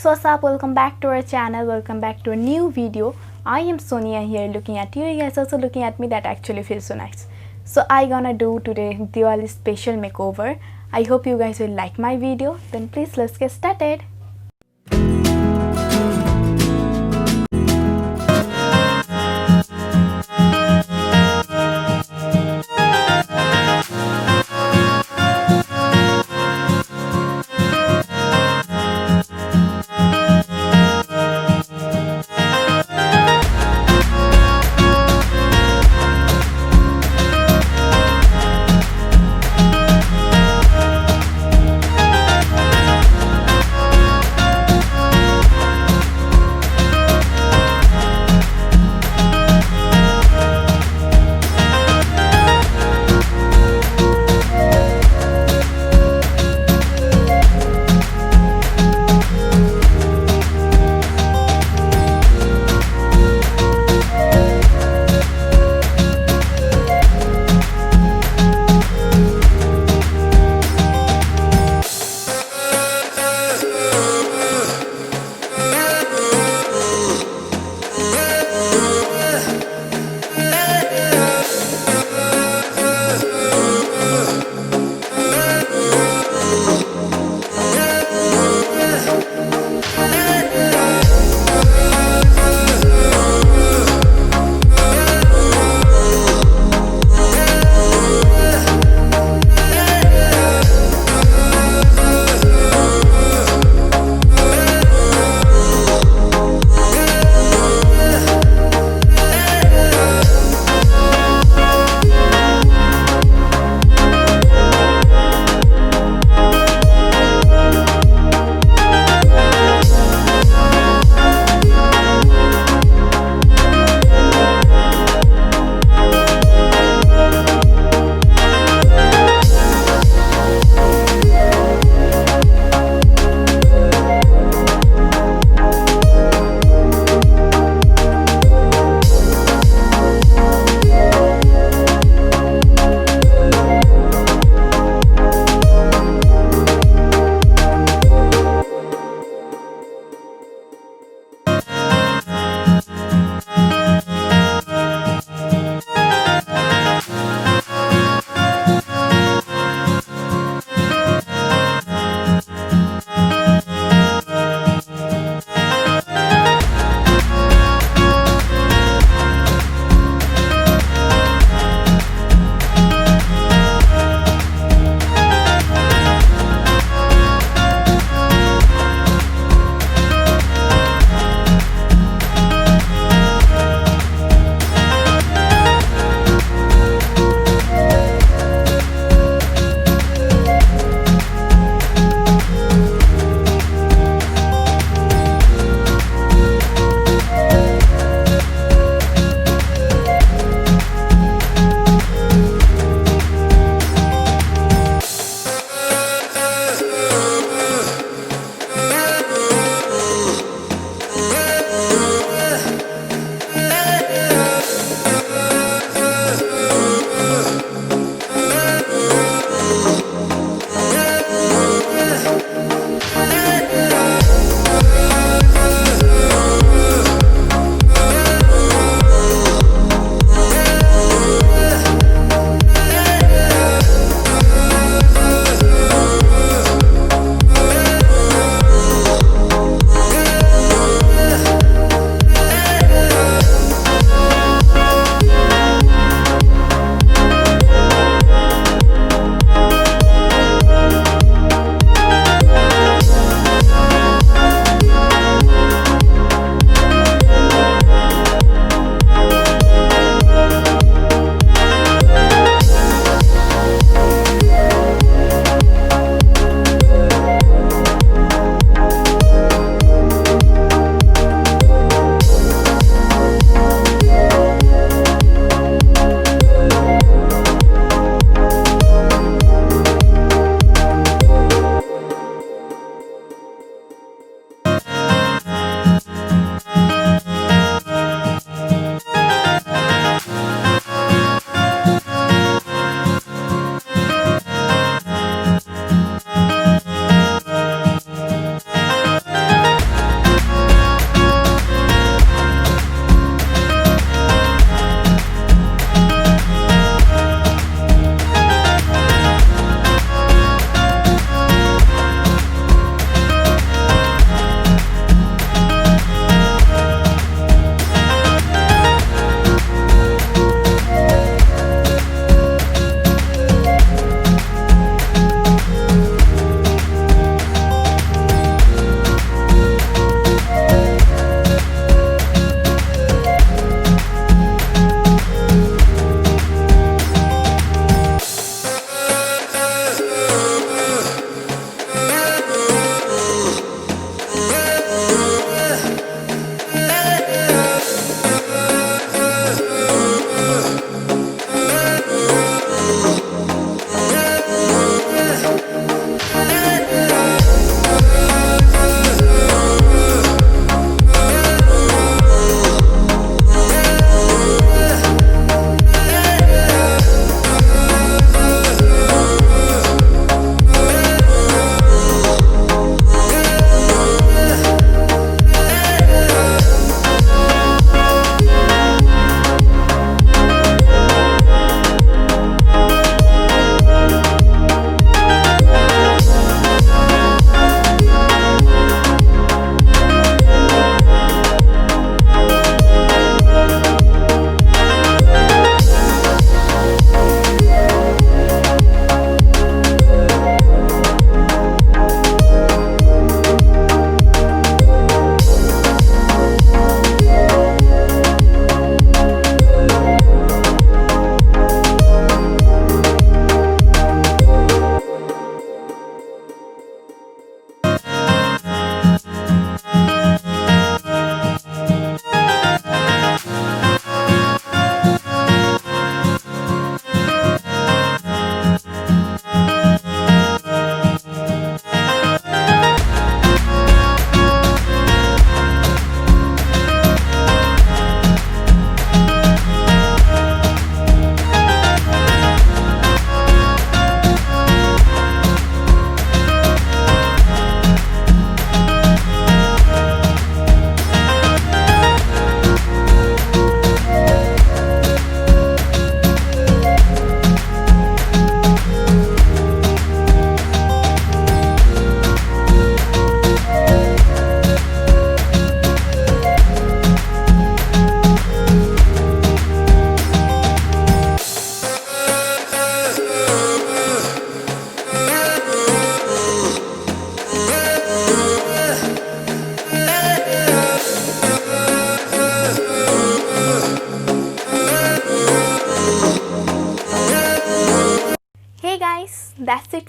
guys, what's up? Welcome back to our channel. Welcome back to a new video. I am Sonia here looking at you. You guys also looking at me. That actually feels so nice. So I gonna do today Diwali special makeover. I hope you guys will like my video. Then please let's get started.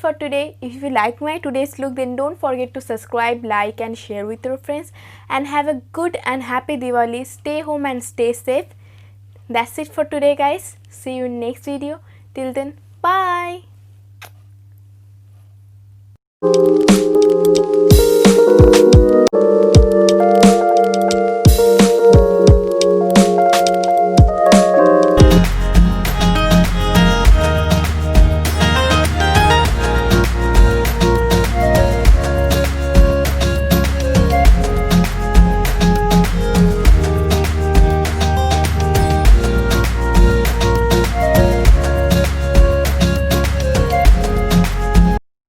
for today. If you like my today's look, then don't forget to subscribe, like and share with your friends, and have a good and happy Diwali. Stay home and stay safe. That's it for today, guys. See you in next video. Till then, bye.